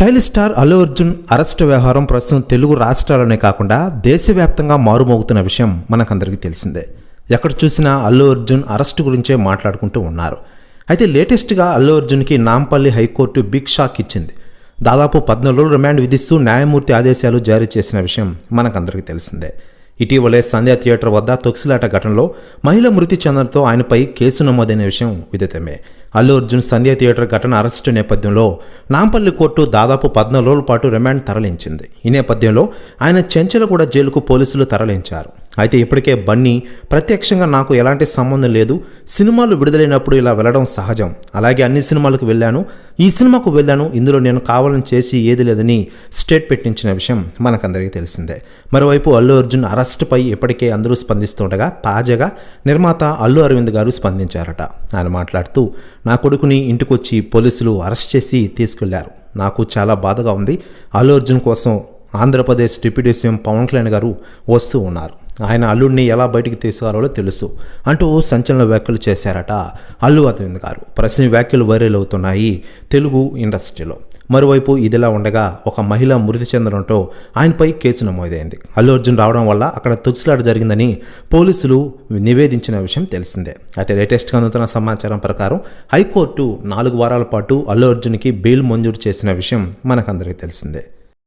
Stylish star Allu Arjun arrest వ్యవహారం ప్రస్తుతం తెలుగు రాష్ట్రాలనే కాకుండా దేశవ్యాప్తంగా మారుమోగుతున్న విషయం మనకందరికీ తెలిసిందే. ఎక్కడ చూసినా అల్లు అర్జున్ అరెస్టు గురించే మాట్లాడుకుంటూ ఉన్నారు. అయితే లేటెస్ట్గా అల్లు అర్జున్కి నాంపల్లి హైకోర్టు బిగ్ షాక్ ఇచ్చింది. దాదాపు 14 రోజులు రిమాండ్ విధిస్తూ న్యాయమూర్తి ఆదేశాలు జారీ చేసిన విషయం మనకందరికీ తెలిసిందే. ఇటీవలే సంధ్యా థియేటర్ వద్ద తొక్సిలాట ఘటనలో మహిళ మృతి చెందడంతో ఆయనపై కేసు నమోదైన విషయం విదితమే. అల్లు అర్జున్ సంధ్యా థియేటర్ ఘటన అరెస్టు నేపథ్యంలో నాంపల్లి కోర్టు దాదాపు 14 రోజుల పాటు రిమాండ్ తరలించింది. ఈ నేపథ్యంలో ఆయన చెంచలగూడ జైలుకు పోలీసులు తరలించారు. అయితే ఇప్పటికే బన్నీ ప్రత్యక్షంగా నాకు ఎలాంటి సంబంధం లేదు, సినిమాలు విడుదలైనప్పుడు ఇలా వెళ్ళడం సహజం, అలాగే అన్ని సినిమాలకు వెళ్ళాను, ఈ సినిమాకు వెళ్ళాను, ఇందులో నేను కావాలని చేసి ఏది లేదని స్టేట్మెంట్ ఇచ్చిన విషయం మనకందరికీ తెలిసిందే. మరోవైపు అల్లు అర్జున్ అరెస్టుపై ఇప్పటికే అందరూ స్పందిస్తుండగా తాజాగా నిర్మాత అల్లు అరవింద్ గారు స్పందించారట. ఆయన మాట్లాడుతూ, నా కొడుకుని ఇంటికొచ్చి పోలీసులు అరెస్ట్ చేసి తీసుకెళ్లారు, నాకు చాలా బాధగా ఉంది. అల్లు అర్జున్ కోసం ఆంధ్రప్రదేశ్ డిప్యూటీ సీఎం పవన్ కళ్యాణ్ గారు వస్తూ ఉన్నారు, ఆయన అల్లుడిని ఎలా బయటికి తీసుకురావాలో తెలుసు అంటూ సంచలన వ్యాఖ్యలు చేశారట అల్లు అరవింద్ గారు. ప్రశ్న వ్యాఖ్యలు వైరల్ అవుతున్నాయి తెలుగు ఇండస్ట్రీలో. మరోవైపు ఇదిలా ఉండగా ఒక మహిళ మృతి చెందడంతో ఆయనపై కేసు నమోదైంది. అల్లు అర్జున్ రావడం వల్ల అక్కడ తొక్సిలాట జరిగిందని పోలీసులు నివేదించిన విషయం తెలిసిందే. అయితే లేటెస్ట్గా అందుతున్న సమాచారం ప్రకారం హైకోర్టు 4 వారాల పాటు అల్లు అర్జున్కి బెయిల్ మంజూరు చేసిన విషయం మనకందరికీ తెలిసిందే.